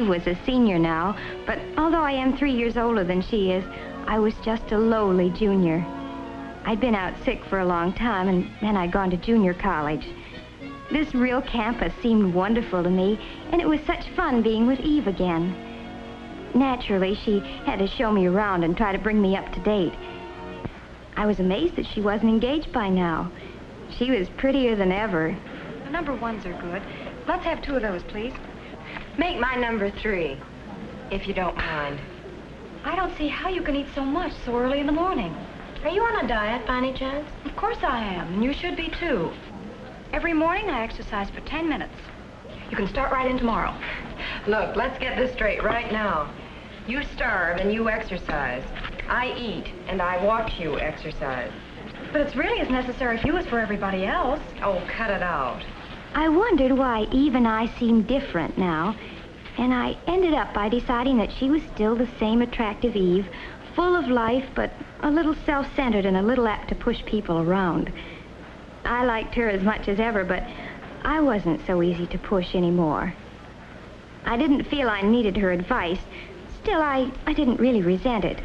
was a senior now, but although I am 3 years older than she is, I was just a lowly junior. I'd been out sick for a long time, and then I'd gone to junior college. This real campus seemed wonderful to me, and it was such fun being with Eve again. Naturally, she had to show me around and try to bring me up to date. I was amazed that she wasn't engaged by now. She was prettier than ever. The number 1s are good. Let's have 2 of those, please. Make my number 3, if you don't mind. I don't see how you can eat so much so early in the morning. Are you on a diet by any chance? Of course I am, and you should be too. Every morning I exercise for 10 minutes. You can start right in tomorrow. Look, let's get this straight right now. You starve and you exercise. I eat and I watch you exercise. But it's really as necessary for you as for everybody else. Oh, cut it out. I wondered why Eve and I seemed different now, and I ended up by deciding that she was still the same attractive Eve, full of life, but a little self-centered and a little apt to push people around. I liked her as much as ever, but I wasn't so easy to push anymore. I didn't feel I needed her advice. Still, I didn't really resent it.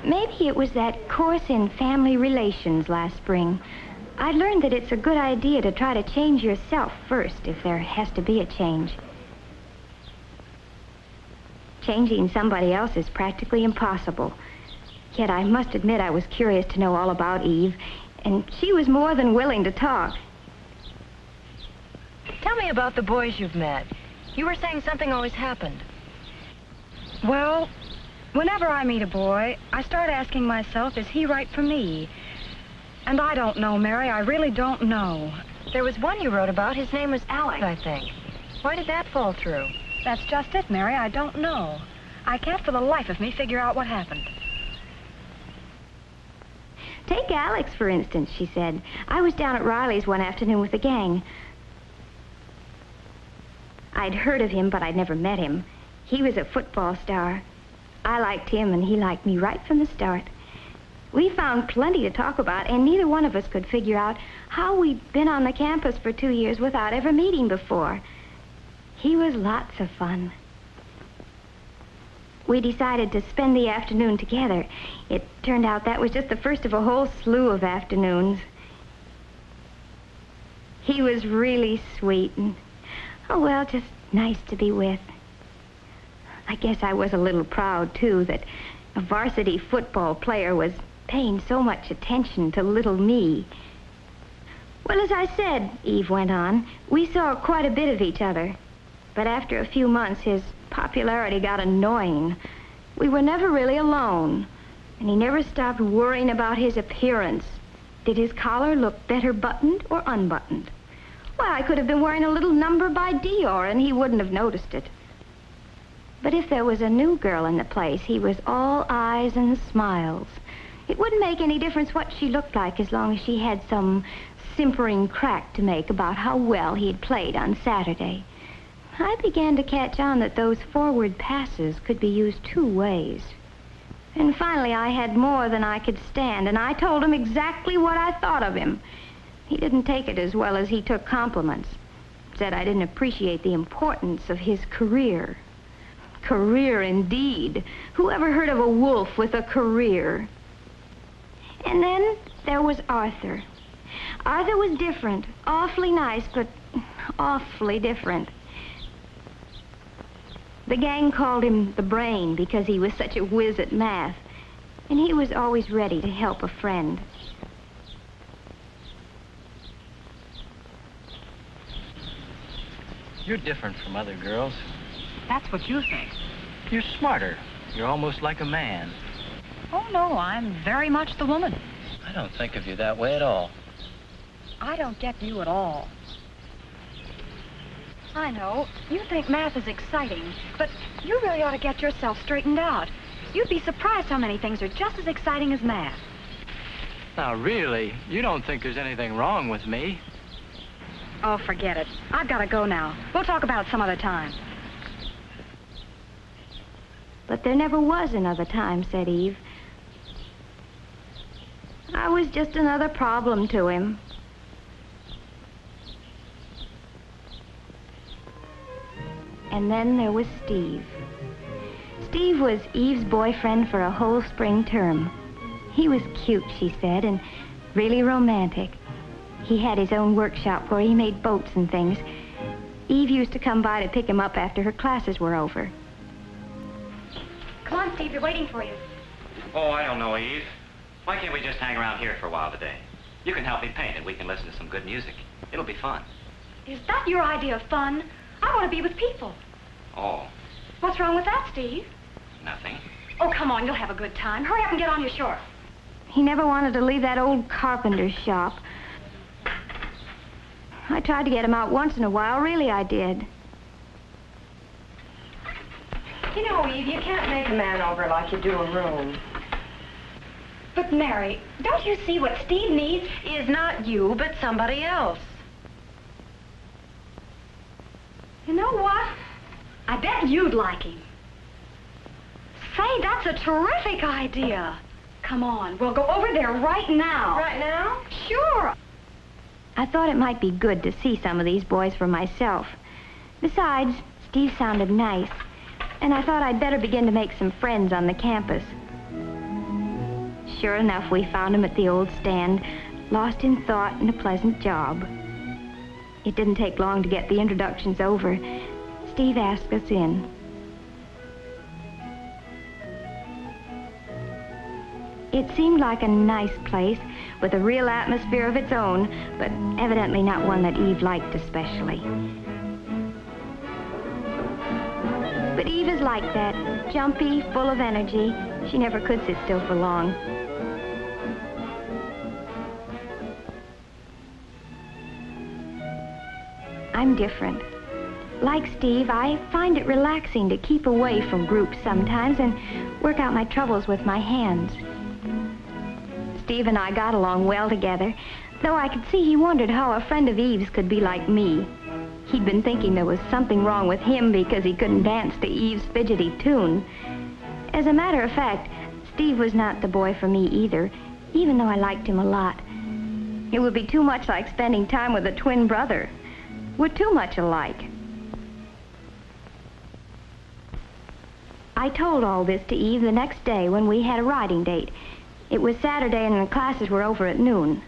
Maybe it was that course in family relations last spring. I learned that it's a good idea to try to change yourself first if there has to be a change. Changing somebody else is practically impossible. Yet I must admit I was curious to know all about Eve, and she was more than willing to talk. Tell me about the boys you've met. You were saying something always happened. Well, whenever I meet a boy, I start asking myself, is he right for me? And I don't know, Mary, I really don't know. There was one you wrote about. His name was Alex, I think. Why did that fall through? That's just it, Mary, I don't know. I can't for the life of me figure out what happened. Take Alex, for instance, she said. I was down at Riley's one afternoon with the gang. I'd heard of him, but I'd never met him. He was a football star. I liked him, and he liked me right from the start. We found plenty to talk about, and neither one of us could figure out how we'd been on the campus for 2 years without ever meeting before. He was lots of fun. We decided to spend the afternoon together. It turned out that was just the first of a whole slew of afternoons. He was really sweet and, oh, well, just nice to be with. I guess I was a little proud, too, that a varsity football player was paying so much attention to little me. Well, as I said, Eve went on, we saw quite a bit of each other. But after a few months, his popularity got annoying. We were never really alone, and he never stopped worrying about his appearance. Did his collar look better buttoned or unbuttoned? Why, I could have been wearing a little number by Dior, and he wouldn't have noticed it. But if there was a new girl in the place, he was all eyes and smiles. It wouldn't make any difference what she looked like as long as she had some simpering crack to make about how well he had played on Saturday. I began to catch on that those forward passes could be used 2 ways. And finally, I had more than I could stand, and I told him exactly what I thought of him. He didn't take it as well as he took compliments. Said I didn't appreciate the importance of his career. Career, indeed. Who ever heard of a wolf with a career? And then there was Arthur. Arthur was different. Awfully nice, but awfully different. The gang called him the Brain because he was such a whiz at math. And he was always ready to help a friend. You're different from other girls. That's what you think. You're smarter. You're almost like a man. Oh, no, I'm very much the woman. I don't think of you that way at all. I don't get you at all. I know. You think math is exciting, but you really ought to get yourself straightened out. You'd be surprised how many things are just as exciting as math. Now, really, you don't think there's anything wrong with me? Oh, forget it. I've got to go now. We'll talk about it some other time. But there never was another time, said Eve. I was just another problem to him. And then there was Steve. Steve was Eve's boyfriend for a whole spring term. He was cute, she said, and really romantic. He had his own workshop where he made boats and things. Eve used to come by to pick him up after her classes were over. Come on, Steve, they're waiting for you. Oh, I don't know, Eve. Why can't we just hang around here for a while today? You can help me paint and we can listen to some good music. It'll be fun. Is that your idea of fun? I want to be with people. Oh, What's wrong with that, Steve? nothing. Oh, come on, you'll have a good time. Hurry up and get on your shorts. He never wanted to leave that old carpenter's shop. I tried to get him out once in a while, really I did. You know, Eve, you can't make a man over like you do a room. But, Mary, don't you see what Steve needs? Is not you, but somebody else. You know what? I bet you'd like him. Say, that's a terrific idea. Come on, we'll go over there right now. Right now? Sure. I thought it might be good to see some of these boys for myself. Besides, Steve sounded nice, and I thought I'd better begin to make some friends on the campus. Sure enough, we found him at the old stand, lost in thought and a pleasant job. It didn't take long to get the introductions over. Steve asked us in. It seemed like a nice place with a real atmosphere of its own, but evidently not one that Eve liked especially. But Eve is like that, jumpy, full of energy. She never could sit still for long. I'm different. Like Steve, I find it relaxing to keep away from groups sometimes and work out my troubles with my hands. Steve and I got along well together, though I could see he wondered how a friend of Eve's could be like me. He'd been thinking there was something wrong with him because he couldn't dance to Eve's fidgety tune. As a matter of fact, Steve was not the boy for me either, even though I liked him a lot. It would be too much like spending time with a twin brother. We're too much alike. I told all this to Eve the next day when we had a riding date. It was Saturday and the classes were over at noon.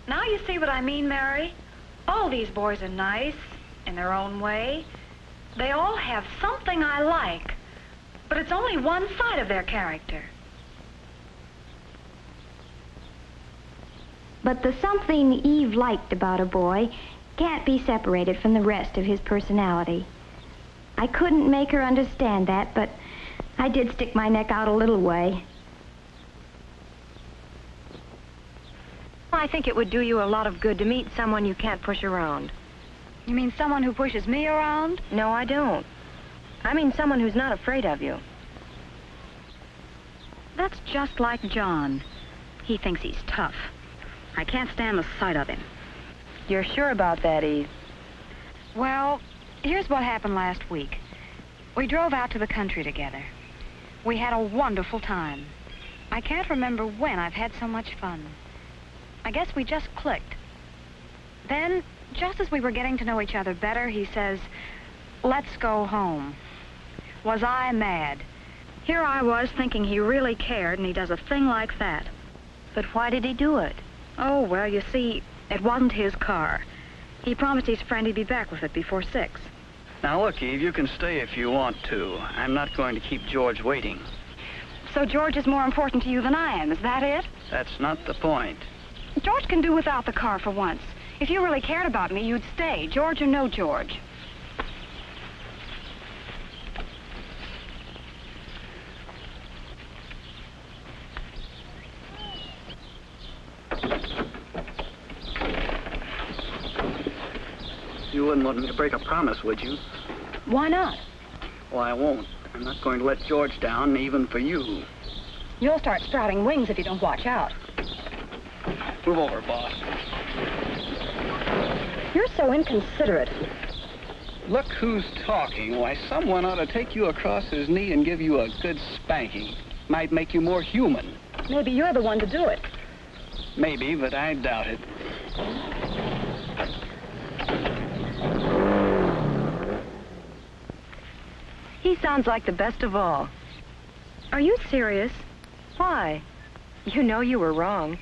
Now you see what I mean, Mary? All these boys are nice in their own way. They all have something I like, but it's only one side of their character. But the something Eve liked about a boy can't be separated from the rest of his personality. I couldn't make her understand that, but I did stick my neck out a little way. I think it would do you a lot of good to meet someone you can't push around. You mean someone who pushes me around? No, I don't. I mean someone who's not afraid of you. That's just like John. He thinks he's tough. I can't stand the sight of him. You're sure about that, Eve? Well, here's what happened last week. We drove out to the country together. We had a wonderful time. I can't remember when I've had so much fun. I guess we just clicked. Then, just as we were getting to know each other better, he says, "Let's go home." Was I mad? Here I was thinking he really cared, and he does a thing like that. But why did he do it? Oh, well, you see, it wasn't his car. He promised his friend he'd be back with it before 6. Now, look, Eve, you can stay if you want to. I'm not going to keep George waiting. So George is more important to you than I am, is that it? That's not the point. George can do without the car for once. If you really cared about me, you'd stay, George or no George. You wouldn't want me to break a promise, would you? Why not? Well, I won't. I'm not going to let George down, even for you. You'll start sprouting wings if you don't watch out. Move over, boss. You're so inconsiderate. Look who's talking. Why, someone ought to take you across his knee and give you a good spanking. Might make you more human. Maybe you're the one to do it. Maybe, but I doubt it. He sounds like the best of all. Are you serious? Why? You know you were wrong.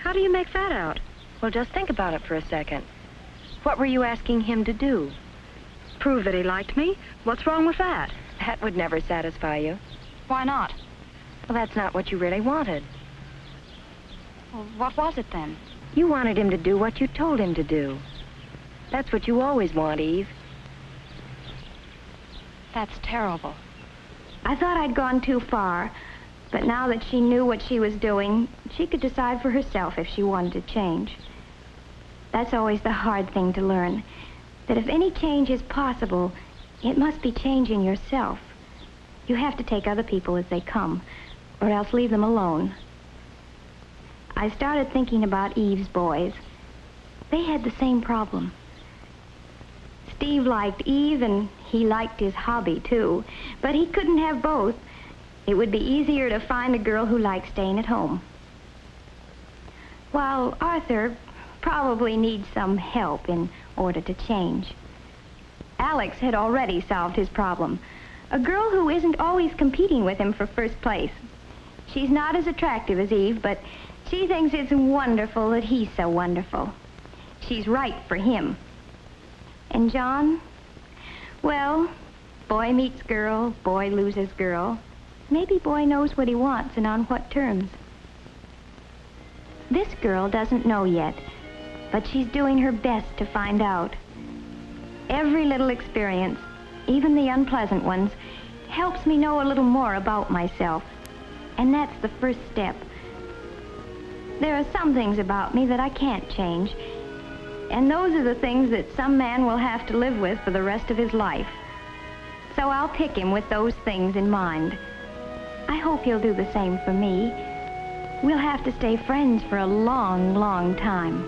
How do you make that out? Well, just think about it for a second. What were you asking him to do? Prove that he liked me? What's wrong with that? That would never satisfy you. Why not? Well, that's not what you really wanted. Well, what was it then? You wanted him to do what you told him to do. That's what you always want, Eve. That's terrible. I thought I'd gone too far, but now that she knew what she was doing, she could decide for herself if she wanted to change. That's always the hard thing to learn, that if any change is possible, it must be changing yourself. You have to take other people as they come, or else leave them alone. I started thinking about Eve's boys. They had the same problem. Steve liked Eve, and he liked his hobby, too. But he couldn't have both. It would be easier to find a girl who liked staying at home. While Arthur probably needs some help in order to change. Alex had already solved his problem. A girl who isn't always competing with him for first place. She's not as attractive as Eve, but she thinks it's wonderful that he's so wonderful. She's right for him. And John? Well, boy meets girl, boy loses girl. Maybe boy knows what he wants and on what terms. This girl doesn't know yet, but she's doing her best to find out. Every little experience, even the unpleasant ones, helps me know a little more about myself. And that's the first step. There are some things about me that I can't change. And those are the things that some man will have to live with for the rest of his life. So I'll pick him with those things in mind. I hope he'll do the same for me. We'll have to stay friends for a long, long time.